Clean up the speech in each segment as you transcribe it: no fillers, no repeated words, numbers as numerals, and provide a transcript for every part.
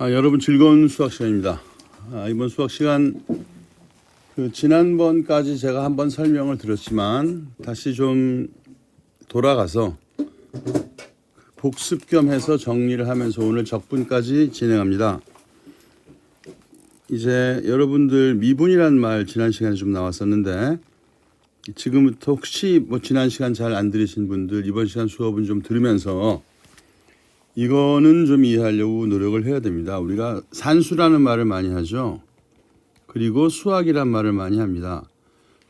여러분 즐거운 수학 시간입니다. 이번 수학 시간 지난번까지 제가 한번 설명을 드렸지만 다시 좀 돌아가서 복습 겸 해서 정리를 하면서 오늘 적분까지 진행합니다. 이제 여러분들 미분이라는 말 지난 시간에 좀 나왔었는데 지금부터 혹시 지난 시간 잘 안 들으신 분들 이번 시간 수업은 좀 들으면서 이거는 좀 이해하려고 노력을 해야 됩니다. 우리가 산수라는 말을 많이 하죠. 그리고 수학이란 말을 많이 합니다.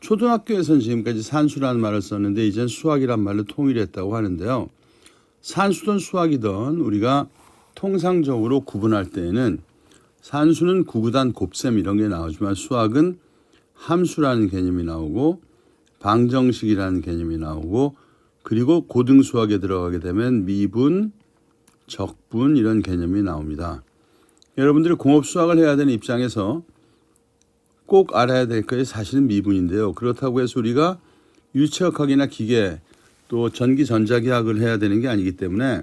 초등학교에서는 지금까지 산수라는 말을 썼는데 이젠 수학이란 말로 통일했다고 하는데요. 산수든 수학이든 우리가 통상적으로 구분할 때에는 산수는 구구단 곱셈 이런 게 나오지만 수학은 함수라는 개념이 나오고 방정식이라는 개념이 나오고 그리고 고등수학에 들어가게 되면 미분, 적분 이런 개념이 나옵니다. 여러분들이 공업수학을 해야 되는 입장에서 꼭 알아야 될 것이 사실은 미분인데요. 그렇다고 해서 우리가 유체역학이나 기계 또 전기 전자기학을 해야 되는 게 아니기 때문에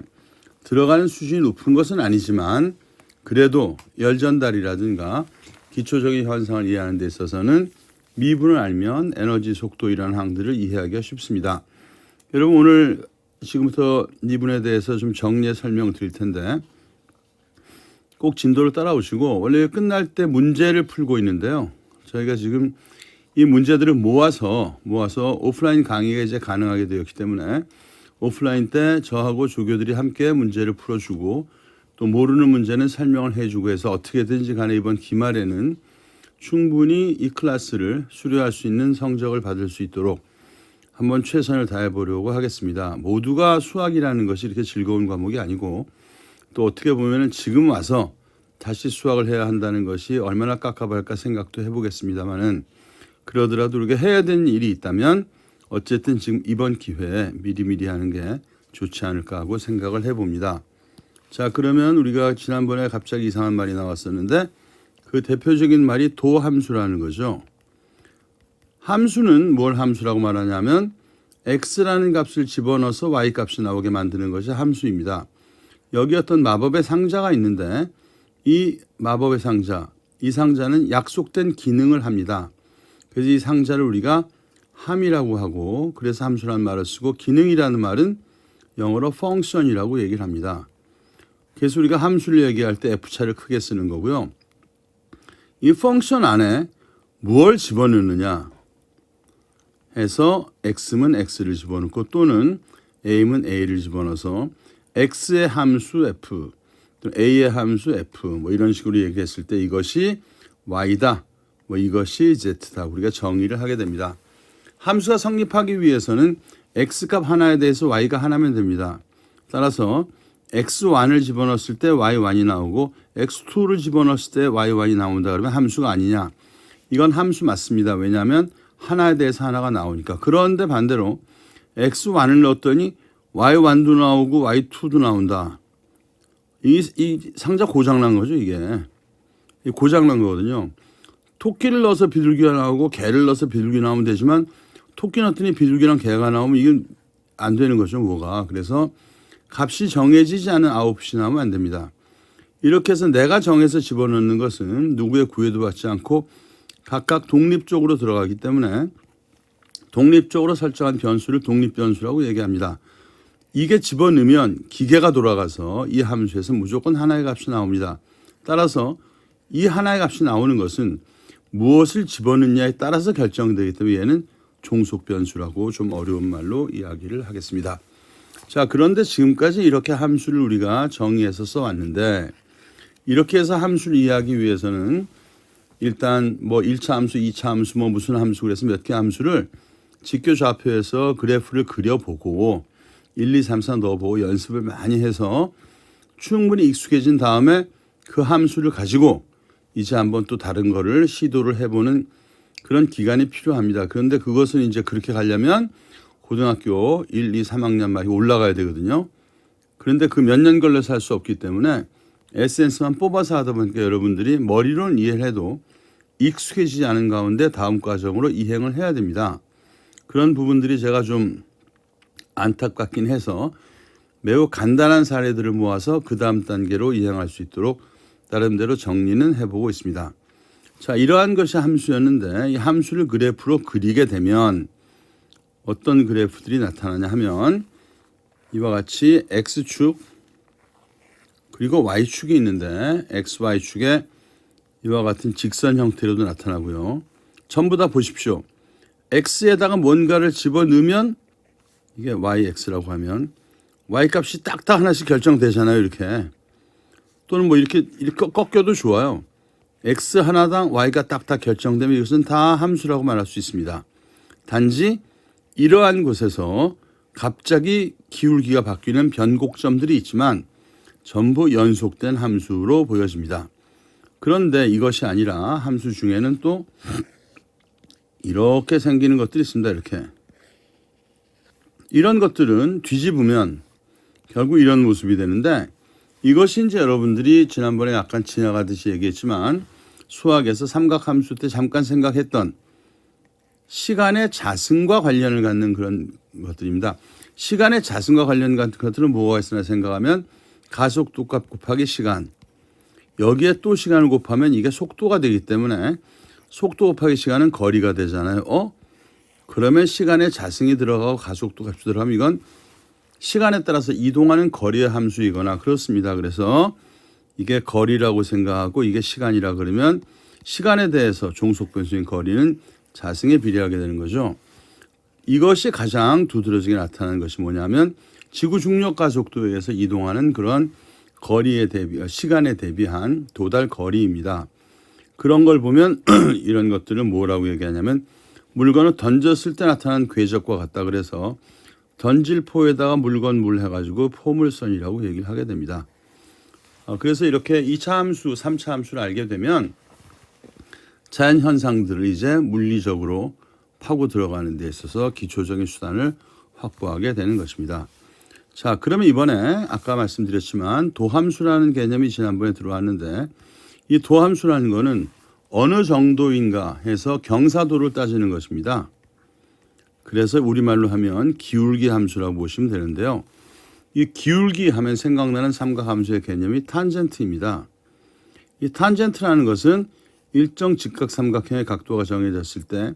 들어가는 수준이 높은 것은 아니지만 그래도 열전달이라든가 기초적인 현상을 이해하는 데 있어서는 미분을 알면 에너지 속도 이런 항들을 이해하기가 쉽습니다. 여러분 오늘 지금부터 미분에 대해서 좀 정리해 설명을 드릴 텐데 꼭 진도를 따라오시고 원래 끝날 때 문제를 풀고 있는데요. 저희가 지금 이 문제들을 모아서 오프라인 강의가 이제 가능하게 되었기 때문에 오프라인 때 저하고 조교들이 함께 문제를 풀어주고 또 모르는 문제는 설명을 해주고 해서 어떻게든지 간에 이번 기말에는 충분히 이 클래스를 수료할 수 있는 성적을 받을 수 있도록 한번 최선을 다해 보려고 하겠습니다. 모두가 수학이라는 것이 이렇게 즐거운 과목이 아니고 또 어떻게 보면 지금 와서 다시 수학을 해야 한다는 것이 얼마나 깝깝할까 생각도 해보겠습니다만은 그러더라도 우리가 해야 되는 일이 있다면 어쨌든 지금 이번 기회에 미리미리 하는 게 좋지 않을까 하고 생각을 해봅니다. 자, 그러면 우리가 지난번에 갑자기 이상한 말이 나왔었는데 그 대표적인 말이 도함수라는 거죠. 함수는 뭘 함수라고 말하냐면 x라는 값을 집어넣어서 y 값이 나오게 만드는 것이 함수입니다. 여기 어떤 마법의 상자가 있는데 이 마법의 상자, 이 상자는 약속된 기능을 합니다. 그래서 이 상자를 우리가 함이라고 하고 그래서 함수라는 말을 쓰고 기능이라는 말은 영어로 function이라고 얘기를 합니다. 그래서 우리가 함수를 얘기할 때 F자를 크게 쓰는 거고요. 이 펑션 안에 무엇을 집어넣느냐 해서 x면 x를 집어넣고 또는 a면 a를 집어넣어서 x의 함수 f, 또 a의 함수 f 이런 식으로 얘기했을 때 이것이 y다, 이것이 z다 우리가 정의를 하게 됩니다. 함수가 성립하기 위해서는 x값 하나에 대해서 y가 하나면 됩니다. 따라서 x1을 집어넣었을 때 y1이 나오고 x2를 집어넣었을 때 y1이 나온다 그러면 함수가 아니냐. 이건 함수 맞습니다. 왜냐하면 하나에 대해서 하나가 나오니까. 그런데 반대로 x1을 넣었더니 y1도 나오고 y2도 나온다. 이 상자 고장난 거죠 이게. 고장난 거거든요. 토끼를 넣어서 비둘기가 나오고 개를 넣어서 비둘기 나오면 되지만 토끼 넣었더니 비둘기랑 개가 나오면 이건 안 되는 거죠 뭐가. 그래서 값이 정해지지 않은 아웃풋이 나오면 안 됩니다. 이렇게 해서 내가 정해서 집어넣는 것은 누구의 구애도 받지 않고 각각 독립적으로 들어가기 때문에 독립적으로 설정한 변수를 독립변수라고 얘기합니다. 이게 집어넣으면 기계가 돌아가서 이 함수에서 무조건 하나의 값이 나옵니다. 따라서 이 하나의 값이 나오는 것은 무엇을 집어넣느냐에 따라서 결정되기 때문에 얘는 종속변수라고 좀 어려운 말로 이야기를 하겠습니다. 자, 그런데 지금까지 이렇게 함수를 우리가 정의해서 써왔는데 이렇게 해서 함수를 이해하기 위해서는 일단 1차 함수, 2차 함수 무슨 함수 그래서 몇 개 함수를 직교 좌표에서 그래프를 그려보고 1, 2, 3, 4 넣어보고 연습을 많이 해서 충분히 익숙해진 다음에 그 함수를 가지고 이제 한번 또 다른 거를 시도를 해보는 그런 기간이 필요합니다. 그런데 그것은 이제 그렇게 가려면 고등학교 1, 2, 3학년 말이 올라가야 되거든요. 그런데 그 몇 년 걸려서 할 수 없기 때문에 에센스만 뽑아서 하다 보니까 여러분들이 머리로는 이해를 해도 익숙해지지 않은 가운데 다음 과정으로 이행을 해야 됩니다. 그런 부분들이 제가 좀 안타깝긴 해서 매우 간단한 사례들을 모아서 그 다음 단계로 이행할 수 있도록 나름대로 정리는 해보고 있습니다. 자, 이러한 것이 함수였는데 이 함수를 그래프로 그리게 되면 어떤 그래프들이 나타나냐 하면 이와 같이 X축 그리고 Y축이 있는데 XY축에 이와 같은 직선 형태로도 나타나고요. 전부 다 보십시오. X에다가 뭔가를 집어넣으면 이게 YX라고 하면 Y값이 딱딱 하나씩 결정되잖아요. 이렇게. 또는 뭐 이렇게 꺾여도 좋아요. X 하나당 Y가 딱딱 결정되면 이것은 다 함수라고 말할 수 있습니다. 단지 이러한 곳에서 갑자기 기울기가 바뀌는 변곡점들이 있지만 전부 연속된 함수로 보여집니다. 그런데 이것이 아니라 함수 중에는 또 이렇게 생기는 것들이 있습니다. 이렇게. 이런 것들은 뒤집으면 결국 이런 모습이 되는데 이것이 이제 여러분들이 지난번에 약간 지나가듯이 얘기했지만 수학에서 삼각함수 때 잠깐 생각했던 시간의 자승과 관련을 갖는 그런 것들입니다. 시간의 자승과 관련 같은 것들은 뭐가 있으나 생각하면 가속도값 곱하기 시간. 여기에 또 시간을 곱하면 이게 속도가 되기 때문에 속도 곱하기 시간은 거리가 되잖아요. 그러면 시간의 자승이 들어가고 가속도 값이 들어가면 이건 시간에 따라서 이동하는 거리의 함수이거나 그렇습니다. 그래서 이게 거리라고 생각하고 이게 시간이라 그러면 시간에 대해서 종속 변수인 거리는 자승에 비례하게 되는 거죠. 이것이 가장 두드러지게 나타나는 것이 뭐냐면 지구 중력 가속도에 의해서 이동하는 그런 거리에 시간에 대비한 도달 거리입니다. 그런 걸 보면 이런 것들을 뭐라고 얘기하냐면 물건을 던졌을 때 나타나는 궤적과 같다. 그래서 던질 포에다가 물건 물 해가지고 포물선이라고 얘기를 하게 됩니다. 그래서 이렇게 2차 함수, 3차 함수를 알게 되면 자연 현상들을 이제 물리적으로 파고 들어가는 데 있어서 기초적인 수단을 확보하게 되는 것입니다. 자, 그러면 이번에 아까 말씀드렸지만 도함수라는 개념이 지난번에 들어왔는데 이 도함수라는 거는 어느 정도인가 해서 경사도를 따지는 것입니다. 그래서 우리말로 하면 기울기 함수라고 보시면 되는데요. 이 기울기 하면 생각나는 삼각함수의 개념이 탄젠트입니다. 이 탄젠트라는 것은 일정 직각삼각형의 각도가 정해졌을 때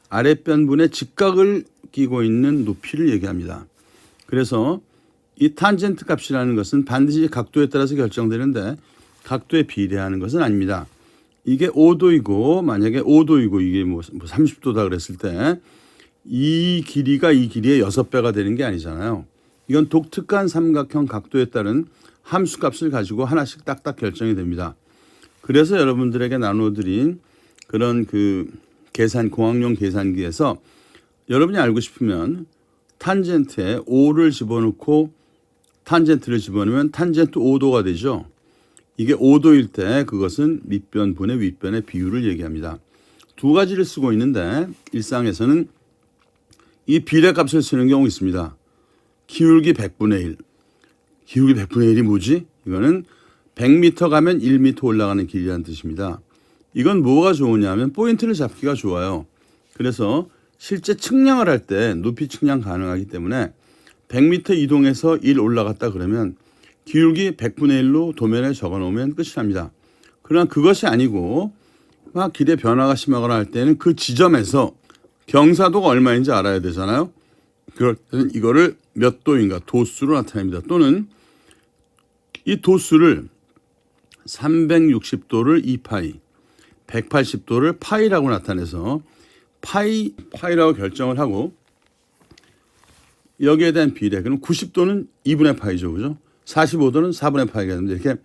아랫변분에 직각을 끼고 있는 높이를 얘기합니다. 그래서 이 탄젠트 값이라는 것은 반드시 각도에 따라서 결정되는데 각도에 비례하는 것은 아닙니다. 이게 5도이고 만약에 5도이고 이게 뭐 30도다 그랬을 때 이 길이가 이 길이의 6배가 되는 게 아니잖아요. 이건 독특한 삼각형 각도에 따른 함수 값을 가지고 하나씩 딱딱 결정이 됩니다. 그래서 여러분들에게 나눠드린 그런 공학용 계산기에서 여러분이 알고 싶으면 탄젠트에 5를 집어넣고 탄젠트를 집어넣으면 탄젠트 5도가 되죠. 이게 5도일 때 그것은 밑변분의 윗변의 비율을 얘기합니다. 두 가지를 쓰고 있는데 일상에서는 이 비례값을 쓰는 경우 있습니다. 기울기 100분의 1. 기울기 100분의 1이 뭐지? 이거는 100m 가면 1m 올라가는 길이라는 뜻입니다. 이건 뭐가 좋으냐면 포인트를 잡기가 좋아요. 그래서 실제 측량을 할 때 높이 측량 가능하기 때문에 100m 이동해서 1 올라갔다 그러면 기울기 100분의 1로 도면에 적어 놓으면 끝이 납니다. 그러나 그것이 아니고 막 길의 변화가 심하거나 할 때는 그 지점에서 경사도가 얼마인지 알아야 되잖아요. 그럴 때는 이거를 몇 도인가 도수로 나타냅니다. 또는 이 도수를 360도를 2파이, 180도를 파이라고 나타내서 파이라고 결정을 하고 여기에 대한 비례. 그럼 90도는 2분의 파이죠. 그죠? 45도는 4분의 파이가 됩니다.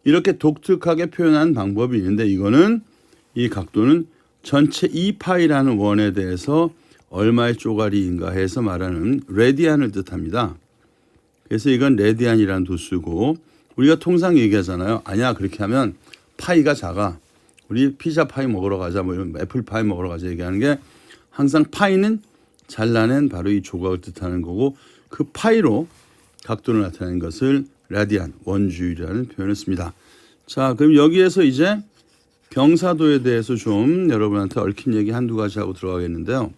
이렇게 독특하게 표현한 방법이 있는데 이거는 이 각도는 전체 2파이라는 원에 대해서 얼마의 쪼가리인가 해서 말하는 레디안을 뜻합니다. 그래서 이건 레디안이라는 도수고 우리가 통상 얘기하잖아요. 아니야 그렇게 하면 파이가 작아. 우리 피자 파이 먹으러 가자 뭐 이런 애플 파이 먹으러 가자 얘기하는 게 항상 파이는 잘라낸 바로 이 조각을 뜻하는 거고 그 파이로 각도를 나타내는 것을 라디안, 원주율이라는 표현을 씁니다. 자, 그럼 여기에서 이제 경사도에 대해서 좀 여러분한테 얽힌 얘기 한두 가지 하고 들어가겠는데요.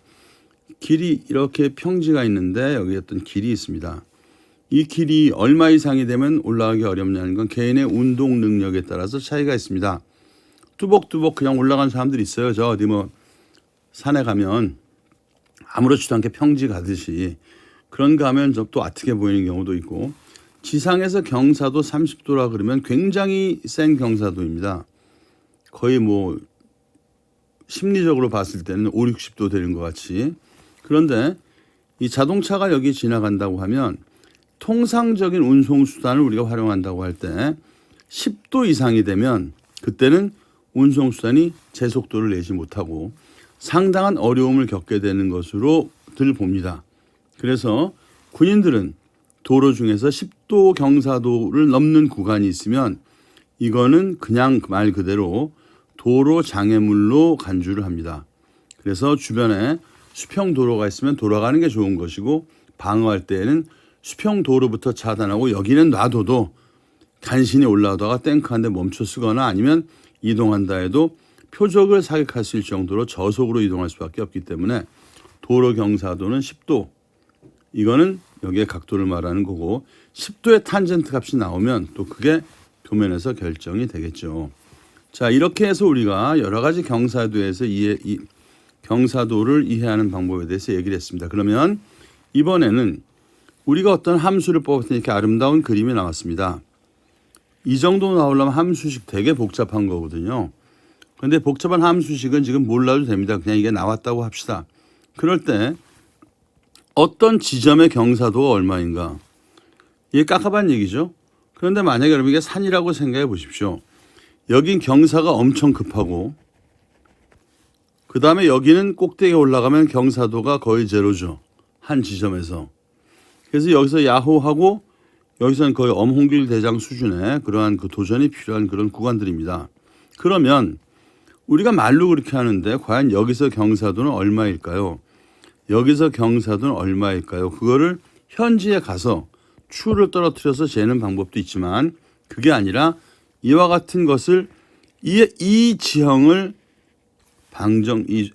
길이 이렇게 평지가 있는데 여기에 어떤 길이 있습니다. 이 길이 얼마 이상이 되면 올라가기 어렵냐는 건 개인의 운동 능력에 따라서 차이가 있습니다. 뚜벅뚜벅 그냥 올라간 사람들이 있어요. 저 어디 뭐 산에 가면 아무렇지도 않게 평지 가듯이 그런 거 하면 또 아트게 보이는 경우도 있고, 지상에서 경사도 30도라 그러면 굉장히 센 경사도입니다. 거의 뭐 심리적으로 봤을 때는 5, 60도 되는 것 같이. 그런데 이 자동차가 여기 지나간다고 하면 통상적인 운송수단을 우리가 활용한다고 할 때 10도 이상이 되면 그때는 운송수단이 제 속도를 내지 못하고 상당한 어려움을 겪게 되는 것으로들 봅니다. 그래서 군인들은 도로 중에서 10도 경사도를 넘는 구간이 있으면 이거는 그냥 말 그대로 도로 장애물로 간주를 합니다. 그래서 주변에 수평 도로가 있으면 돌아가는 게 좋은 것이고, 방어할 때에는 수평 도로부터 차단하고 여기는 놔둬도 간신히 올라오다가 탱크 한 대 멈춰 쓰거나 아니면 이동한다 해도 표적을 사격할 수 있을 정도로 저속으로 이동할 수밖에 없기 때문에 도로 경사도는 10도, 이거는 여기에 각도를 말하는 거고, 10도의 탄젠트 값이 나오면 또 그게 도면에서 결정이 되겠죠. 자, 이렇게 해서 우리가 여러 가지 경사도에서 경사도를 이해하는 방법에 대해서 얘기를 했습니다. 그러면 이번에는 우리가 어떤 함수를 뽑았더니 이렇게 아름다운 그림이 나왔습니다. 이 정도 나오려면 함수식 되게 복잡한 거거든요. 그런데 복잡한 함수식은 지금 몰라도 됩니다. 그냥 이게 나왔다고 합시다. 그럴 때 어떤 지점의 경사도가 얼마인가? 이게 깝깝한 얘기죠. 그런데 만약에 여러분 이게 산이라고 생각해 보십시오. 여긴 경사가 엄청 급하고 그 다음에 여기는 꼭대기에 올라가면 경사도가 거의 제로죠. 한 지점에서. 그래서 여기서 야호하고 여기서는 거의 엄홍길 대장 수준의 그러한 그 도전이 필요한 그런 구간들입니다. 그러면 우리가 말로 그렇게 하는데 과연 여기서 경사도는 얼마일까요? 여기서 경사도는 얼마일까요? 그거를 현지에 가서 추를 떨어뜨려서 재는 방법도 있지만 그게 아니라 이와 같은 것을 이 지형을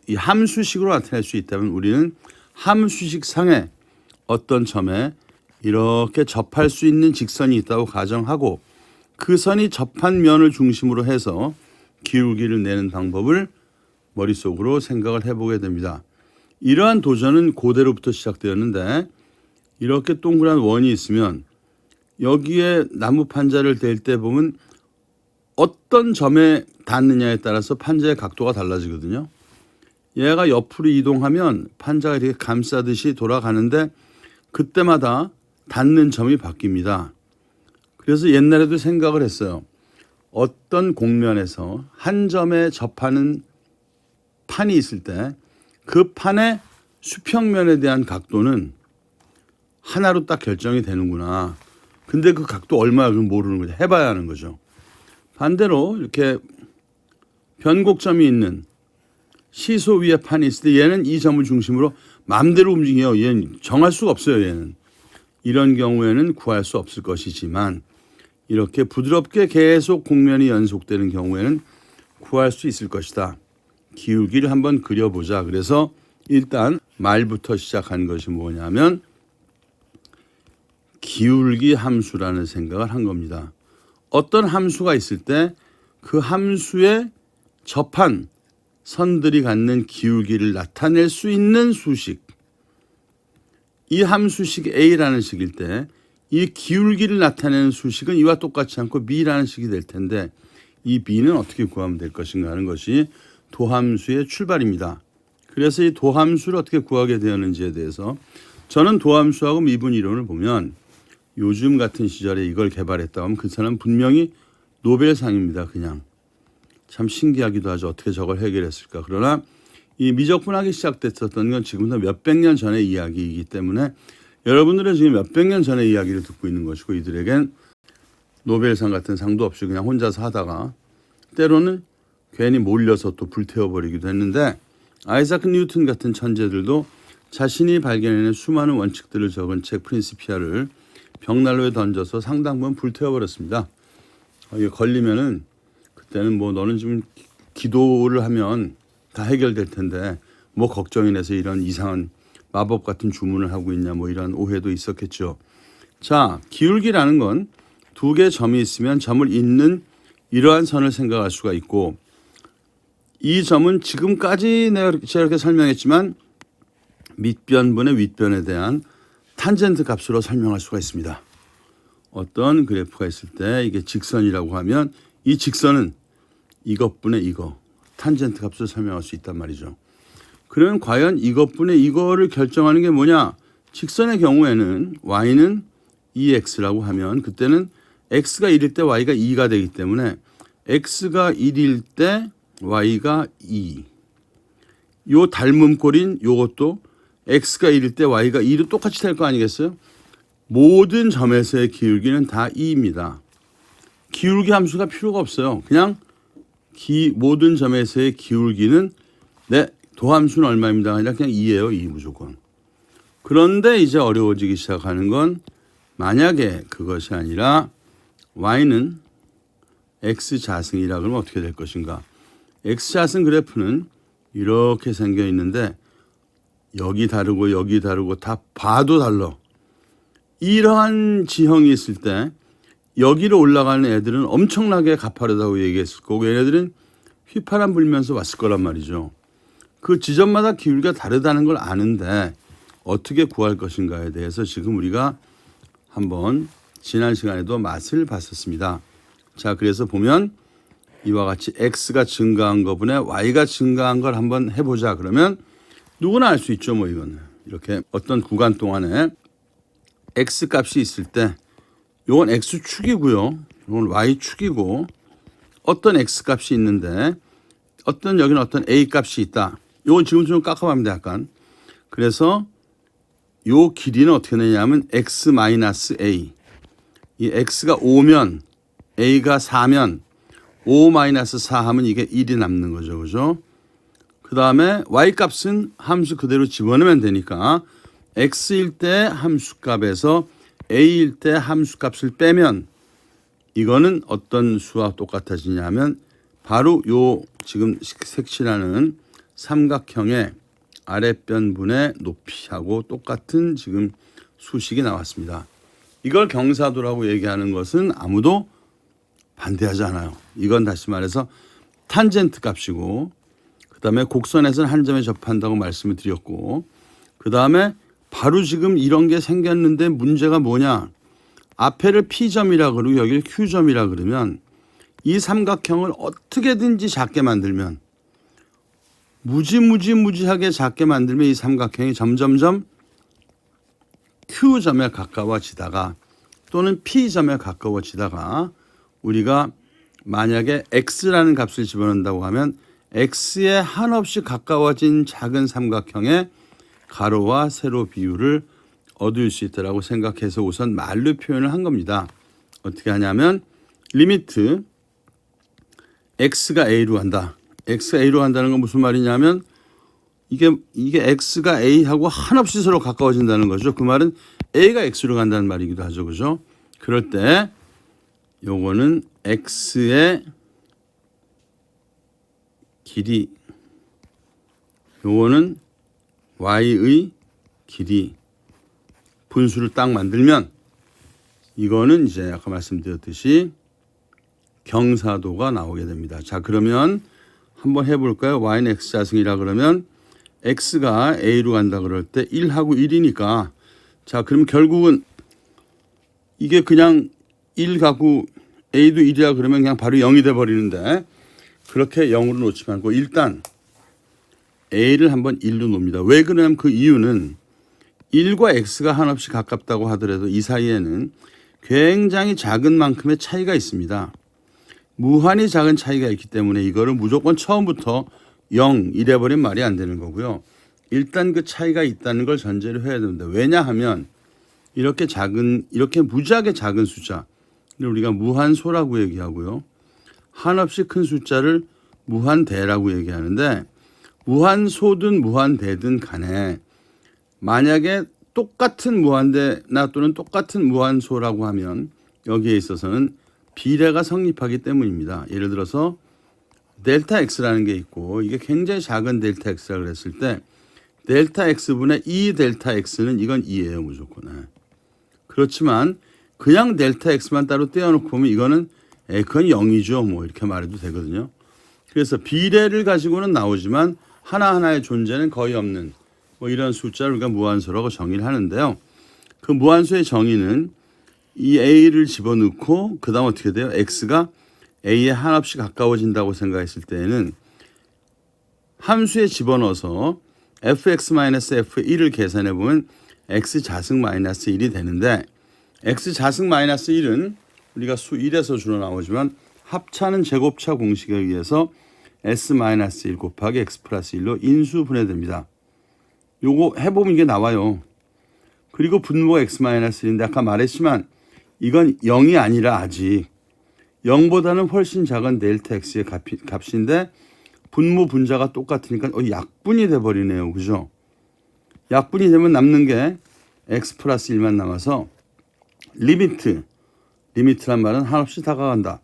이 함수식으로 나타낼 수 있다면 우리는 함수식 상에 어떤 점에 이렇게 접할 수 있는 직선이 있다고 가정하고 그 선이 접한 면을 중심으로 해서 기울기를 내는 방법을 머릿속으로 생각을 해보게 됩니다. 이러한 도전은 고대로부터 시작되었는데 이렇게 동그란 원이 있으면 여기에 나무 판자를 댈 때 보면 어떤 점에 닿느냐에 따라서 판자의 각도가 달라지거든요. 얘가 옆으로 이동하면 판자가 이렇게 감싸듯이 돌아가는데 그때마다 닿는 점이 바뀝니다. 그래서 옛날에도 생각을 했어요. 어떤 곡면에서 한 점에 접하는 판이 있을 때 그 판의 수평면에 대한 각도는 하나로 딱 결정이 되는구나. 근데 그 각도 얼마야 그건 모르는 거죠. 해봐야 하는 거죠. 반대로 이렇게 변곡점이 있는 시소 위에 판이 있을 때 얘는 이 점을 중심으로 마음대로 움직여요. 얘는 정할 수가 없어요. 얘는. 이런 경우에는 구할 수 없을 것이지만 이렇게 부드럽게 계속 곡면이 연속되는 경우에는 구할 수 있을 것이다. 기울기를 한번 그려보자. 그래서 일단 말부터 시작한 것이 뭐냐면 기울기 함수라는 생각을 한 겁니다. 어떤 함수가 있을 때 그 함수에 접한 선들이 갖는 기울기를 나타낼 수 있는 수식. 이 함수식 A라는 식일 때 이 기울기를 나타내는 수식은 이와 똑같지 않고 B라는 식이 될 텐데 이 B는 어떻게 구하면 될 것인가 하는 것이 도함수의 출발입니다. 그래서 이 도함수를 어떻게 구하게 되었는지에 대해서 저는 도함수하고 미분 이론을 보면 요즘 같은 시절에 이걸 개발했다고 하면 그 사람은 분명히 노벨상입니다. 그냥. 참 신기하기도 하죠. 어떻게 저걸 해결했을까. 그러나 이 미적분학이 시작됐었던 건 지금부터 몇백 년 전의 이야기이기 때문에 여러분들은 지금 몇백 년 전의 이야기를 듣고 있는 것이고 이들에겐 노벨상 같은 상도 없이 그냥 혼자서 하다가 때로는 괜히 몰려서 또 불태워버리기도 했는데 아이작 뉴턴 같은 천재들도 자신이 발견해낸 수많은 원칙들을 적은 책 프린시피아를 벽난로에 던져서 상당 부분 불태워버렸습니다. 이게 걸리면은 그때는 뭐 너는 지금 기도를 하면 다 해결될 텐데 뭐 걱정이 돼서 이런 이상한 마법 같은 주문을 하고 있냐 뭐 이런 오해도 있었겠죠. 자, 기울기라는 건 두 개의 점이 있으면 점을 잇는 이러한 선을 생각할 수가 있고, 이 점은 지금까지 제가 이렇게 설명했지만 밑변분의 윗변에 대한 탄젠트 값으로 설명할 수가 있습니다. 어떤 그래프가 있을 때 이게 직선이라고 하면 이 직선은 이것분의 이거 탄젠트 값으로 설명할 수 있단 말이죠. 그러면 과연 이것분의 이거를 결정하는 게 뭐냐? 직선의 경우에는 y는 2x라고 하면 그때는 x가 1일 때 y가 2가 되기 때문에 x가 1일 때 y가 2. 요 닮은 꼴인 요것도 x가 1일 때 y가 2로 똑같이 될 거 아니겠어요? 모든 점에서의 기울기는 다 2입니다. 기울기 함수가 필요가 없어요. 그냥 모든 점에서의 기울기는 도함수는 얼마입니다. 아니라 그냥 2예요. 2 무조건. 그런데 이제 어려워지기 시작하는 건 만약에 그것이 아니라 y는 x자승이라 그러면 어떻게 될 것인가. x자승 그래프는 이렇게 생겨 있는데 여기 다르고 다 봐도 달라. 이러한 지형이 있을 때 여기로 올라가는 애들은 엄청나게 가파르다고 얘기했을 거고 얘네들은 휘파람 불면서 왔을 거란 말이죠. 그 지점마다 기울기가 다르다는 걸 아는데 어떻게 구할 것인가에 대해서 지금 우리가 한번 지난 시간에도 맛을 봤었습니다. 자, 그래서 보면 이와 같이 x가 증가한 거분에 y가 증가한 걸 한번 해보자. 그러면 누구나 알 수 있죠. 뭐 이거는 이렇게 어떤 구간 동안에 x 값이 있을 때 이건 x축이고요. 이건 y축이고 어떤 x 값이 있는데 여기는 어떤 a 값이 있다. 이건 지금처럼 깎아갑니다. 약간. 그래서 요 길이는 어떻게 되냐면 x-a. 이 x가 5면 a가 4면 5-4 하면 이게 1이 남는 거죠. 그죠? 그 다음에 y 값은 함수 그대로 집어넣으면 되니까 x일 때 함수값에서 a일 때 함수값을 빼면 이거는 어떤 수와 똑같아지냐면 바로 요 지금 색칠하는 삼각형의 아랫변분의 높이하고 똑같은 지금 수식이 나왔습니다. 이걸 경사도라고 얘기하는 것은 아무도 반대하지 않아요. 이건 다시 말해서 탄젠트 값이고 그다음에 곡선에서는 한 점에 접한다고 말씀을 드렸고 그다음에 바로 지금 이런 게 생겼는데 문제가 뭐냐. 앞에를 P점이라 그러고 여기를 Q점이라 그러면 이 삼각형을 어떻게든지 작게 만들면 무지하게 작게 만들면 이 삼각형이 점점점 Q점에 가까워지다가 또는 P점에 가까워지다가 우리가 만약에 X라는 값을 집어넣는다고 하면 X에 한없이 가까워진 작은 삼각형의 가로와 세로 비율을 얻을 수 있다고 생각해서 우선 말로 표현을 한 겁니다. 어떻게 하냐면 리미트 X가 A로 간다. X가 A로 간다는 건 무슨 말이냐면 이게 X가 A하고 한없이 서로 가까워진다는 거죠. 그 말은 A가 X로 간다는 말이기도 하죠. 그죠? 그럴 때 요거는 X의 길이 요거는 Y의 길이 분수를 딱 만들면 이거는 이제 아까 말씀드렸듯이 경사도가 나오게 됩니다. 자, 그러면 한번 해볼까요? Y는 X자승이라 그러면 X가 A로 간다 그럴 때 1하고 1이니까 자, 그럼 결국은 이게 그냥 1 가고 A도 1이라 그러면 그냥 바로 0이 돼버리는데 그렇게 0으로 놓지 말고 일단 A를 한번 1로 놓습니다. 왜 그러냐면 그 이유는 1과 X가 한없이 가깝다고 하더라도 이 사이에는 굉장히 작은 만큼의 차이가 있습니다. 무한히 작은 차이가 있기 때문에 이거를 무조건 처음부터 0 이래버린 말이 안 되는 거고요. 일단 그 차이가 있다는 걸 전제로 해야 됩니다. 왜냐하면 이렇게 무지하게 작은 숫자를 우리가 무한소라고 얘기하고요. 한없이 큰 숫자를 무한대라고 얘기하는데 무한소든 무한대든 간에 만약에 똑같은 무한대나 또는 똑같은 무한소라고 하면 여기에 있어서는 비례가 성립하기 때문입니다. 예를 들어서 델타 X라는 게 있고 이게 굉장히 작은 델타 X라고 했을 때 델타 X분의 2 델타 X는 이건 2예요 무조건. 그렇지만 그냥 델타 x만 따로 떼어놓고 보면 이거는 그건 0이죠. 뭐 이렇게 말해도 되거든요. 그래서 비례를 가지고는 나오지만 하나하나의 존재는 거의 없는 뭐 이런 숫자를 우리가 무한소라고 정의를 하는데요. 그 무한소의 정의는 이 a를 집어넣고 그 다음 어떻게 돼요? x가 a에 한없이 가까워진다고 생각했을 때에는 함수에 집어넣어서 fx-f1을 계산해 보면 x 자승 마이너스 1이 되는데 x 자승 마이너스 1은 우리가 수 1에서 주로 나오지만 합차는 제곱차 공식에 의해서 s-1 곱하기 x 플러스 1로 인수 분해됩니다. 요거 해보면 이게 나와요. 그리고 분모가 x-1인데 아까 말했지만 이건 0이 아니라 아직 0보다는 훨씬 작은 델타 x의 값인데 분모 분자가 똑같으니까 약분이 돼버리네요. 그죠? 약분이 되면 남는 게 x 플러스 1만 남아서 리미트란 말은 한없이 다가간다.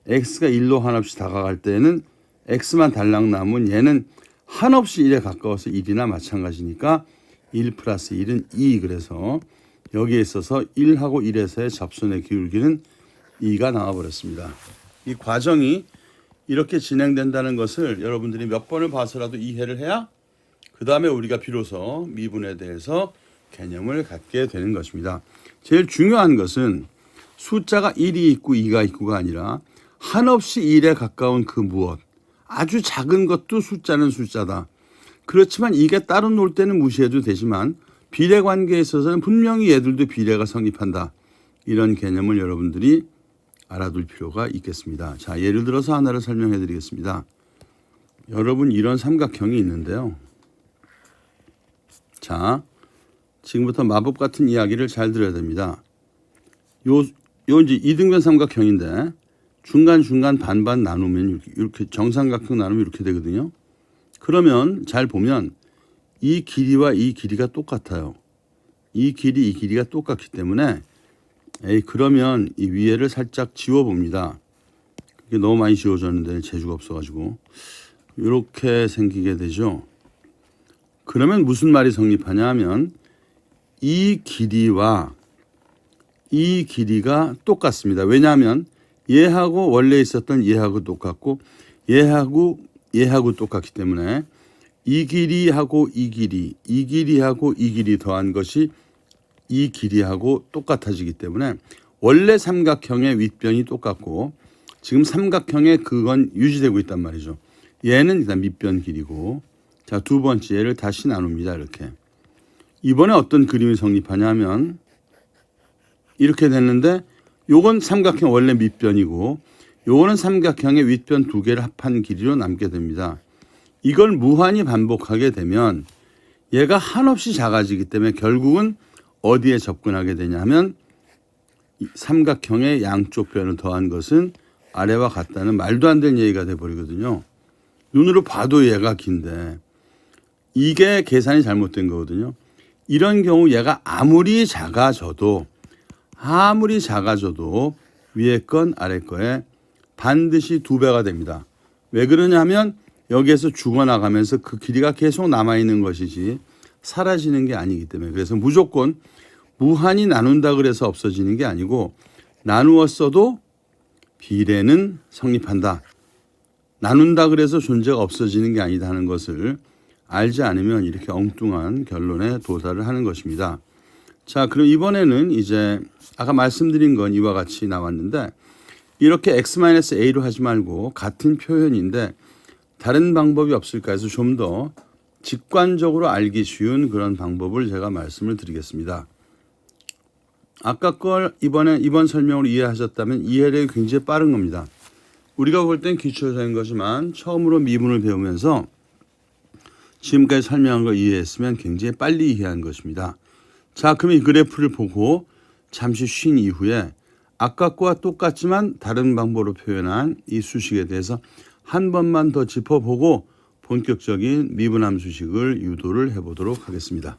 x가 1로 한없이 다가갈 때는 x만 달랑 남은 얘는 한없이 1에 가까워서 1이나 마찬가지니까 1 플러스 1은 2. 그래서 여기에 있어서 1하고 1에서의 접선의 기울기는 2가 나와버렸습니다. 이 과정이 이렇게 진행된다는 것을 여러분들이 몇 번을 봐서라도 이해를 해야 그 다음에 우리가 비로소 미분에 대해서 개념을 갖게 되는 것입니다. 제일 중요한 것은 숫자가 1이 있고 2가 있고가 아니라 한없이 1에 가까운 그 무엇, 아주 작은 것도 숫자는 숫자다. 그렇지만 이게 따로 놀 때는 무시해도 되지만 비례 관계에 있어서는 분명히 얘들도 비례가 성립한다. 이런 개념을 여러분들이 알아둘 필요가 있겠습니다. 자, 예를 들어서 하나를 설명해 드리겠습니다. 여러분 이런 삼각형이 있는데요. 자, 지금부터 마법 같은 이야기를 잘 들어야 됩니다. 요 이제 이등변 삼각형인데 중간중간 반반 나누면 이렇게 정삼각형 나누면 이렇게 되거든요. 그러면 잘 보면 이 길이와 이 길이가 똑같아요. 이 길이 이 길이가 똑같기 때문에 그러면 이 위에를 살짝 지워봅니다. 이게 너무 많이 지워졌는데 재주가 없어가지고 이렇게 생기게 되죠. 그러면 무슨 말이 성립하냐 하면 이 길이와 이 길이가 똑같습니다. 왜냐하면 얘하고 원래 있었던 얘하고 똑같고 얘하고 똑같기 때문에 이 길이하고 이 길이하고 이 길이 더한 것이 이 길이하고 똑같아지기 때문에 원래 삼각형의 윗변이 똑같고 지금 삼각형의 그건 유지되고 있단 말이죠. 얘는 일단 밑변 길이고 자, 두 번째 얘를 다시 나눕니다. 이렇게. 이번에 어떤 그림이 성립하냐 하면 이렇게 됐는데 요건 삼각형 원래 밑변이고 요거는 삼각형의 윗변 두 개를 합한 길이로 남게 됩니다. 이걸 무한히 반복하게 되면 얘가 한없이 작아지기 때문에 결국은 어디에 접근하게 되냐 하면 삼각형의 양쪽 변을 더한 것은 아래와 같다는 말도 안 되는 얘기가 돼버리거든요. 눈으로 봐도 얘가 긴데 이게 계산이 잘못된 거거든요. 이런 경우 얘가 아무리 작아져도 위에 건 아래 거에 반드시 2배가 됩니다. 왜 그러냐면 여기에서 죽어나가면서 그 길이가 계속 남아있는 것이지 사라지는 게 아니기 때문에 그래서 무조건 무한히 나눈다 그래서 없어지는 게 아니고 나누었어도 비례는 성립한다. 나눈다 그래서 존재가 없어지는 게 아니다 하는 것을 알지 않으면 이렇게 엉뚱한 결론에 도달을 하는 것입니다. 자, 그럼 이번에는 이제 아까 말씀드린 건 이와 같이 나왔는데 이렇게 x-a로 하지 말고 같은 표현인데 다른 방법이 없을까 해서 좀 더 직관적으로 알기 쉬운 그런 방법을 제가 말씀을 드리겠습니다. 아까 걸 이번 설명으로 이해하셨다면 이해력이 굉장히 빠른 겁니다. 우리가 볼 땐 기초적인 거지만 처음으로 미분을 배우면서 지금까지 설명한 걸 이해했으면 굉장히 빨리 이해한 것입니다. 자, 그럼 이 그래프를 보고 잠시 쉰 이후에 아까 거와 똑같지만 다른 방법으로 표현한 이 수식에 대해서 한 번만 더 짚어보고 본격적인 미분함수식을 유도를 해보도록 하겠습니다.